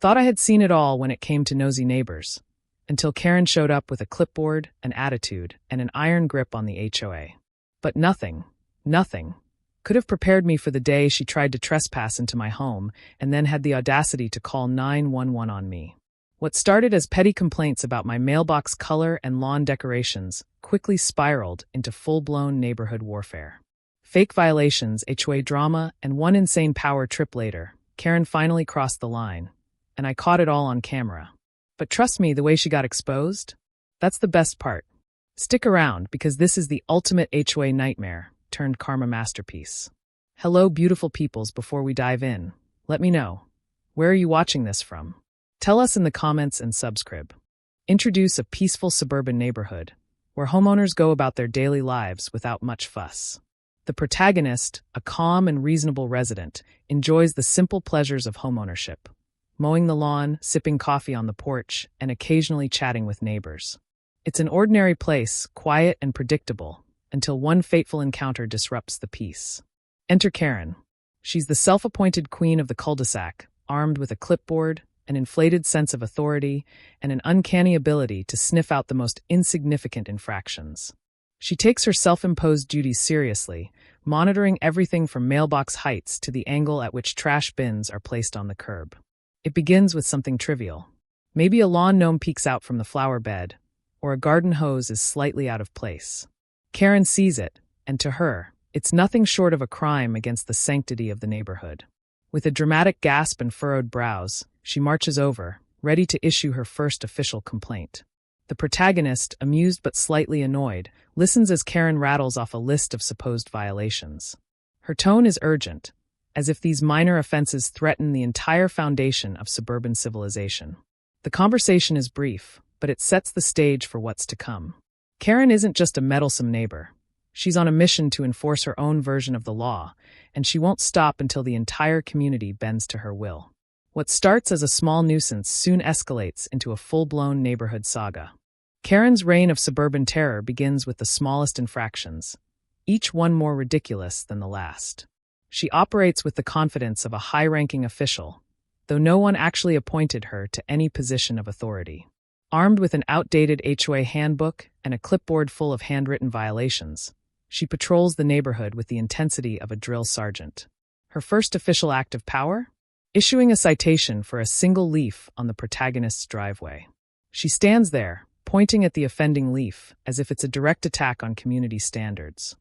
Thought I had seen it all when it came to nosy neighbors, until Karen showed up with a clipboard, an attitude, and an iron grip on the HOA. But nothing could have prepared me for the day she tried to trespass into my home and then had the audacity to call 911 on me. What started as petty complaints about my mailbox color and lawn decorations quickly spiraled into full-blown neighborhood warfare. Fake violations, HOA drama, and one insane power trip later, Karen finally crossed the line, and I caught it all on camera. But trust me, the way she got exposed? That's the best part. Stick around, because this is the ultimate HOA nightmare turned karma masterpiece. Hello, beautiful peoples. Before we dive in, let me know, where are you watching this from? Tell us in the comments and subscribe. Introduce a peaceful suburban neighborhood where homeowners go about their daily lives without much fuss. The protagonist, a calm and reasonable resident, enjoys the simple pleasures of homeownership, mowing the lawn, sipping coffee on the porch, and occasionally chatting with neighbors. It's an ordinary place, quiet and predictable, until one fateful encounter disrupts the peace. Enter Karen. She's the self-appointed queen of the cul-de-sac, armed with a clipboard, an inflated sense of authority, and an uncanny ability to sniff out the most insignificant infractions. She takes her self-imposed duties seriously, monitoring everything from mailbox heights to the angle at which trash bins are placed on the curb. It begins with something trivial. Maybe a lawn gnome peeks out from the flower bed, or a garden hose is slightly out of place. Karen sees it, and to her, it's nothing short of a crime against the sanctity of the neighborhood. With a dramatic gasp and furrowed brows, she marches over, ready to issue her first official complaint. The protagonist, amused but slightly annoyed, listens as Karen rattles off a list of supposed violations. Her tone is urgent, as if these minor offenses threaten the entire foundation of suburban civilization. The conversation is brief, but it sets the stage for what's to come. Karen isn't just a meddlesome neighbor. She's on a mission to enforce her own version of the law, and she won't stop until the entire community bends to her will. What starts as a small nuisance soon escalates into a full-blown neighborhood saga. Karen's reign of suburban terror begins with the smallest infractions, each one more ridiculous than the last. She operates with the confidence of a high-ranking official, though no one actually appointed her to any position of authority. Armed with an outdated HOA handbook and a clipboard full of handwritten violations, she patrols the neighborhood with the intensity of a drill sergeant. Her first official act of power? Issuing a citation for a single leaf on the protagonist's driveway. She stands there, pointing at the offending leaf, as if it's a direct attack on community standards.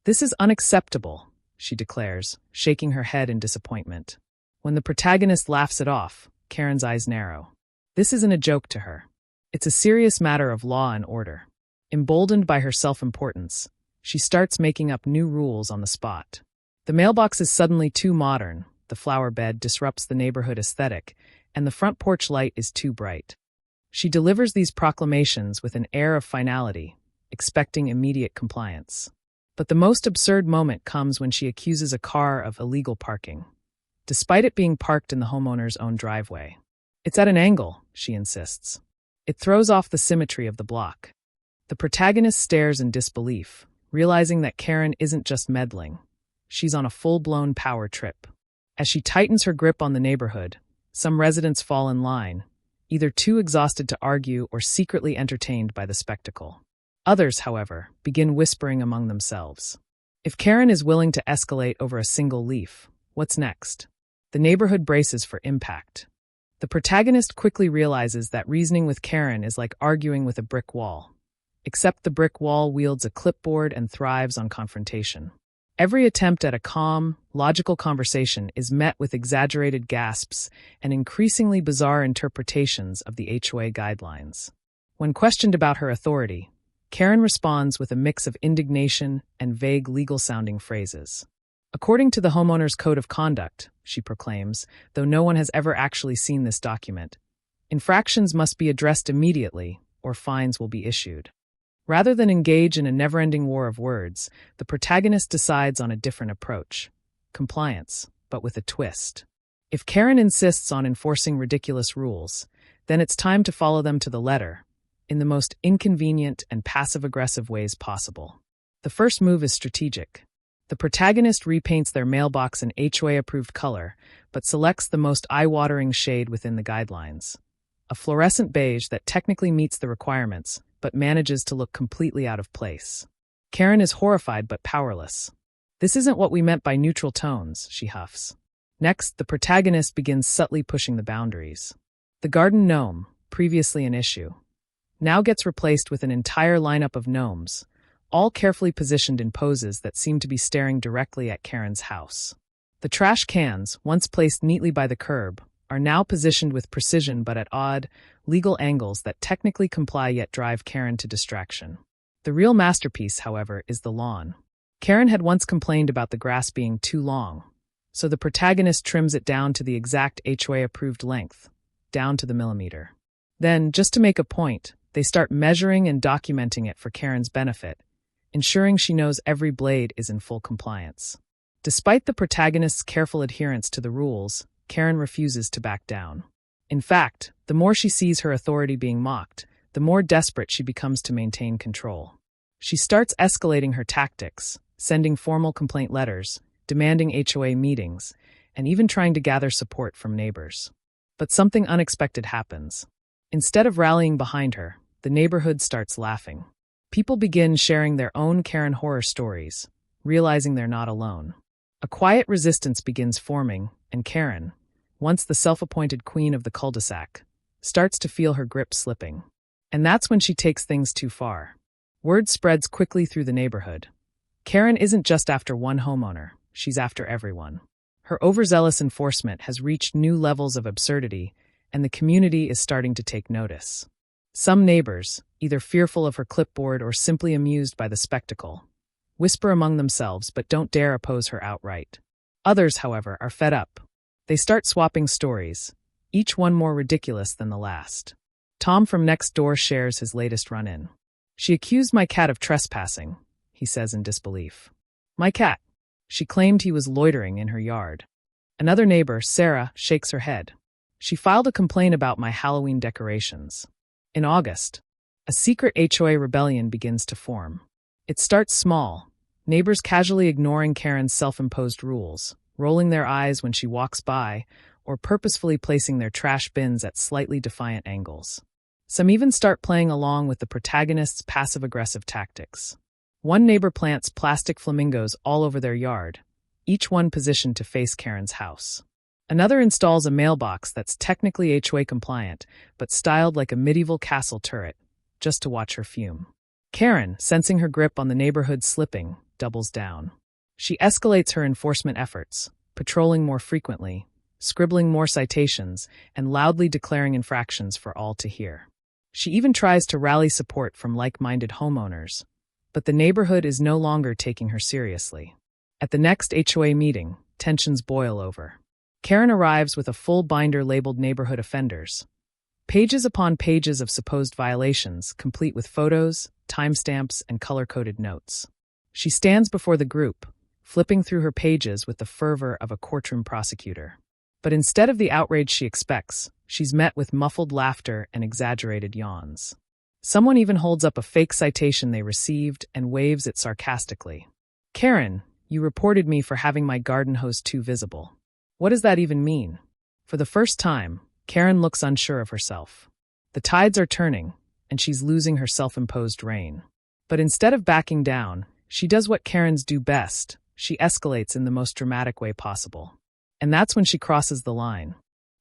"This is unacceptable," she declares, shaking her head in disappointment. When the protagonist laughs it off, Karen's eyes narrow. This isn't a joke to her. It's a serious matter of law and order. Emboldened by her self-importance, she starts making up new rules on the spot. The mailbox is suddenly too modern, the flower bed disrupts the neighborhood aesthetic, and the front porch light is too bright. She delivers these proclamations with an air of finality, expecting immediate compliance. But the most absurd moment comes when she accuses a car of illegal parking, despite it being parked in the homeowner's own driveway. "It's at an angle," she insists. It throws off the symmetry of the block. The protagonist stares in disbelief, realizing that Karen isn't just meddling. She's on a full-blown power trip. As she tightens her grip on the neighborhood, some residents fall in line, either too exhausted to argue or secretly entertained by the spectacle. Others, however, begin whispering among themselves. If Karen is willing to escalate over a single leaf, what's next? The neighborhood braces for impact. The protagonist quickly realizes that reasoning with Karen is like arguing with a brick wall, except the brick wall wields a clipboard and thrives on confrontation. Every attempt at a calm, logical conversation is met with exaggerated gasps and increasingly bizarre interpretations of the HOA guidelines. When questioned about her authority, Karen responds with a mix of indignation and vague legal-sounding phrases. According to the homeowner's code of conduct, she proclaims, though no one has ever actually seen this document, infractions must be addressed immediately or fines will be issued. Rather than engage in a never-ending war of words, the protagonist decides on a different approach. Compliance, but with a twist. If Karen insists on enforcing ridiculous rules, then it's time to follow them to the letter, in the most inconvenient and passive-aggressive ways possible. The first move is strategic. The The protagonist repaints their mailbox an HOA-approved color, but selects the most eye-watering shade within the guidelines. A fluorescent beige that technically meets the requirements, but manages to look completely out of place. Karen is horrified but powerless. "This isn't what we meant by neutral tones," she huffs. Next, the protagonist begins subtly pushing the boundaries. The garden gnome, previously an issue, now gets replaced with an entire lineup of gnomes, all carefully positioned in poses that seem to be staring directly at Karen's house. The trash cans, once placed neatly by the curb, are now positioned with precision but at odd, legal angles that technically comply yet drive Karen to distraction. The real masterpiece, however, is the lawn. Karen had once complained about the grass being too long, so the protagonist trims it down to the exact HOA-approved length, down to the millimeter. Then, just to make a point, they start measuring and documenting it for Karen's benefit, ensuring she knows every blade is in full compliance. Despite the protagonist's careful adherence to the rules, Karen refuses to back down. In fact, the more she sees her authority being mocked, the more desperate she becomes to maintain control. She starts escalating her tactics, sending formal complaint letters, demanding HOA meetings, and even trying to gather support from neighbors. But something unexpected happens. Instead of rallying behind her, the neighborhood starts laughing. People begin sharing their own Karen horror stories, realizing they're not alone. A quiet resistance begins forming, and Karen, once the self-appointed queen of the cul-de-sac, starts to feel her grip slipping. And that's when she takes things too far. Word spreads quickly through the neighborhood. Karen isn't just after one homeowner, she's after everyone. Her overzealous enforcement has reached new levels of absurdity, and the community is starting to take notice. Some neighbors, either fearful of her clipboard or simply amused by the spectacle, whisper among themselves but don't dare oppose her outright. Others, however, are fed up. They start swapping stories, each one more ridiculous than the last. Tom from next door shares his latest run-in. "She accused my cat of trespassing," he says in disbelief. "My cat?" She claimed he was loitering in her yard. Another neighbor, Sarah, shakes her head. "She filed a complaint about my Halloween decorations." In August, a secret HOA rebellion begins to form. It starts small, neighbors casually ignoring Karen's self-imposed rules, rolling their eyes when she walks by, or purposefully placing their trash bins at slightly defiant angles. Some even start playing along with the protagonist's passive-aggressive tactics. One neighbor plants plastic flamingos all over their yard, each one positioned to face Karen's house. Another installs a mailbox that's technically HOA compliant, but styled like a medieval castle turret, just to watch her fume. Karen, sensing her grip on the neighborhood slipping, doubles down. She escalates her enforcement efforts, patrolling more frequently, scribbling more citations, and loudly declaring infractions for all to hear. She even tries to rally support from like-minded homeowners, but the neighborhood is no longer taking her seriously. At the next HOA meeting, tensions boil over. Karen arrives with a full binder labeled neighborhood offenders. Pages upon pages of supposed violations, complete with photos, timestamps, and color-coded notes. She stands before the group, flipping through her pages with the fervor of a courtroom prosecutor. But instead of the outrage she expects, she's met with muffled laughter and exaggerated yawns. Someone even holds up a fake citation they received and waves it sarcastically. "Karen, you reported me for having my garden hose too visible. What does that even mean?" For the first time, Karen looks unsure of herself. The tides are turning, and she's losing her self-imposed reign. But instead of backing down, she does what Karens do best. She escalates in the most dramatic way possible. And that's when she crosses the line.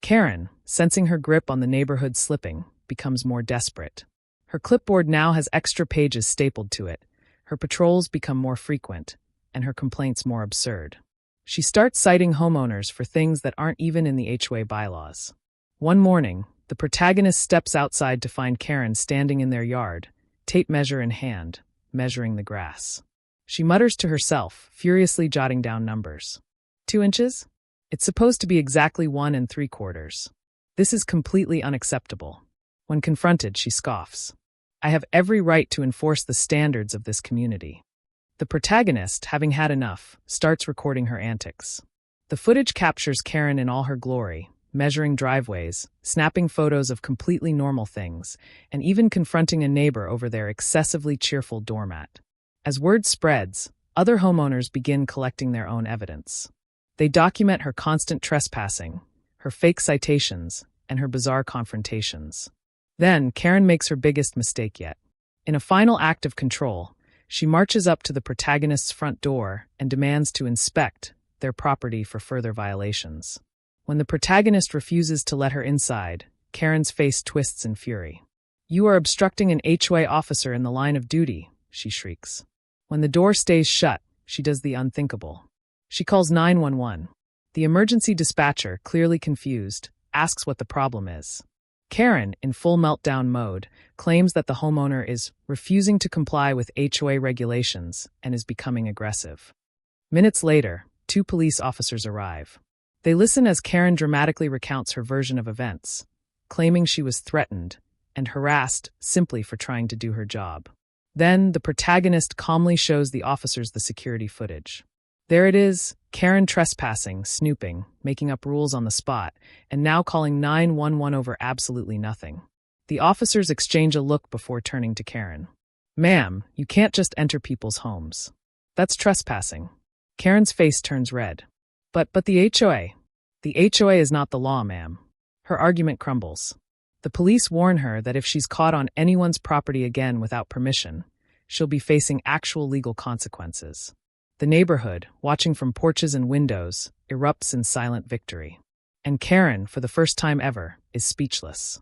Karen, sensing her grip on the neighborhood slipping, becomes more desperate. Her clipboard now has extra pages stapled to it, her patrols become more frequent, and her complaints more absurd. She starts citing homeowners for things that aren't even in the HOA bylaws. One morning, the protagonist steps outside to find Karen standing in their yard, tape measure in hand, measuring the grass. She mutters to herself, furiously jotting down numbers. 2 inches? It's supposed to be exactly 1 3/4. This is completely unacceptable. When confronted, she scoffs. "I have every right to enforce the standards of this community." The protagonist, having had enough, starts recording her antics. The footage captures Karen in all her glory, measuring driveways, snapping photos of completely normal things, and even confronting a neighbor over their excessively cheerful doormat. As word spreads, Other homeowners begin collecting their own evidence. They document her constant trespassing, her fake citations, and her bizarre confrontations. Then, Karen makes her biggest mistake yet. In a final act of control, she marches up to the protagonist's front door and demands to inspect their property for further violations. When the protagonist refuses to let her inside, Karen's face twists in fury. "You are obstructing an HOA officer in the line of duty," she shrieks. When the door stays shut, she does the unthinkable. She calls 911. The emergency dispatcher, clearly confused, asks what the problem is. Karen, in full meltdown mode, claims that the homeowner is refusing to comply with HOA regulations and is becoming aggressive. Minutes later, 2 police officers arrive. They listen as Karen dramatically recounts her version of events, claiming she was threatened and harassed simply for trying to do her job. Then, the protagonist calmly shows the officers the security footage. There it is, Karen trespassing, snooping, making up rules on the spot, and now calling 911 over absolutely nothing. The officers exchange a look before turning to Karen. "Ma'am, you can't just enter people's homes. That's trespassing." Karen's face turns red. But the HOA. The HOA is not the law, ma'am." Her argument crumbles. The police warn her that if she's caught on anyone's property again without permission, she'll be facing actual legal consequences. The neighborhood, watching from porches and windows, erupts in silent victory. And Karen, for the first time ever, is speechless.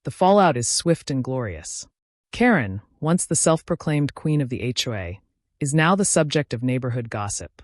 The fallout is swift and glorious. Karen, once the self-proclaimed queen of the HOA, is now the subject of neighborhood gossip.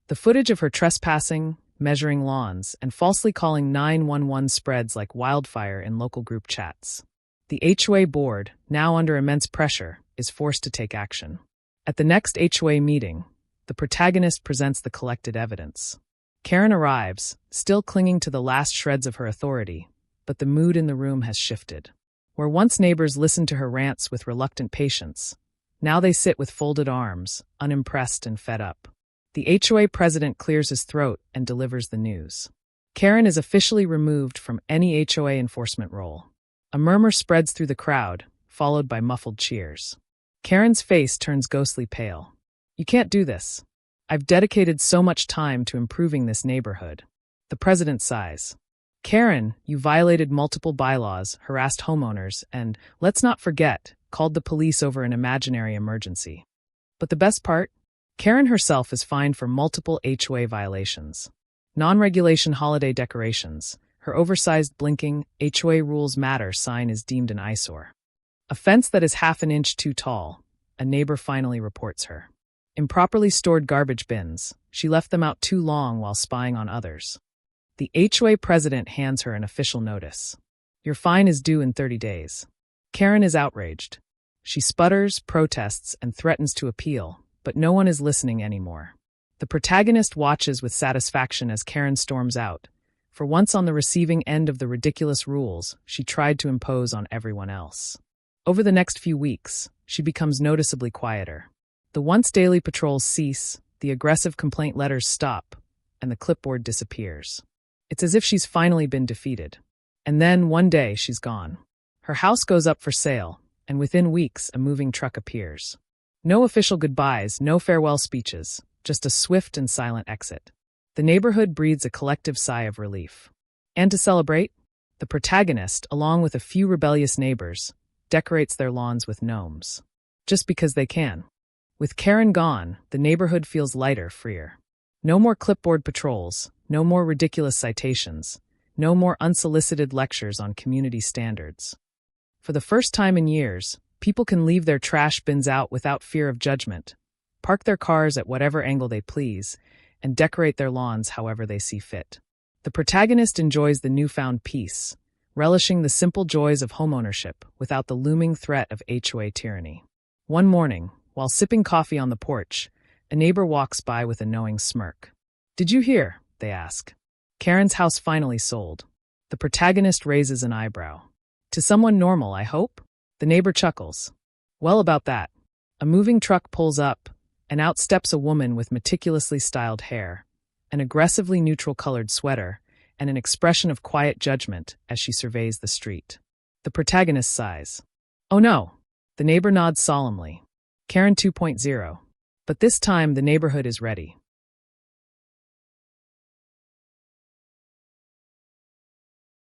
The footage of her trespassing, measuring lawns, and falsely calling 911 spreads like wildfire in local group chats. The HOA board, now under immense pressure, is forced to take action. At the next HOA meeting, the protagonist presents the collected evidence. Karen arrives, still clinging to the last shreds of her authority, but the mood in the room has shifted. Where once neighbors listened to her rants with reluctant patience, now they sit with folded arms, unimpressed and fed up. The HOA president clears his throat and delivers the news. Karen is officially removed from any HOA enforcement role. A murmur spreads through the crowd, followed by muffled cheers. Karen's face turns ghostly pale. "You can't do this. I've dedicated so much time to improving this neighborhood." The president sighs. "Karen, you violated multiple bylaws, harassed homeowners, and, let's not forget, called the police over an imaginary emergency." But the best part? Karen herself is fined for multiple HOA violations. Non-regulation holiday decorations, her oversized blinking "HOA rules matter" sign is deemed an eyesore. A fence that is half an inch too tall, a neighbor finally reports her. Improperly stored garbage bins, she left them out too long while spying on others. The HOA president hands her an official notice. "Your fine is due in 30 days. Karen is outraged. She sputters, protests, and threatens to appeal, but no one is listening anymore. The protagonist watches with satisfaction as Karen storms out. For once on the receiving end of the ridiculous rules she tried to impose on everyone else. Over the next few weeks, she becomes noticeably quieter. The once daily patrols cease, the aggressive complaint letters stop, and the clipboard disappears. It's as if she's finally been defeated. And then, one day, she's gone. Her house goes up for sale, and within weeks, a moving truck appears. No official goodbyes, no farewell speeches, just a swift and silent exit. The neighborhood breathes a collective sigh of relief. And to celebrate, the protagonist, along with a few rebellious neighbors, decorates their lawns with gnomes. Just because they can. With Karen gone, the neighborhood feels lighter, freer. No more clipboard patrols, no more ridiculous citations, no more unsolicited lectures on community standards. For the first time in years, people can leave their trash bins out without fear of judgment, park their cars at whatever angle they please, and decorate their lawns however they see fit. The protagonist enjoys the newfound peace, relishing the simple joys of homeownership without the looming threat of HOA tyranny. One morning, while sipping coffee on the porch, a neighbor walks by with a knowing smirk. "Did you hear?" they ask. "Karen's house finally sold." The protagonist raises an eyebrow. "To someone normal, I hope?" The neighbor chuckles. "Well, about that." A moving truck pulls up, and out steps a woman with meticulously styled hair, an aggressively neutral-colored sweater, and an expression of quiet judgment as she surveys the street. The protagonist sighs. "Oh no." The neighbor nods solemnly. "Karen 2.0. But this time the neighborhood is ready.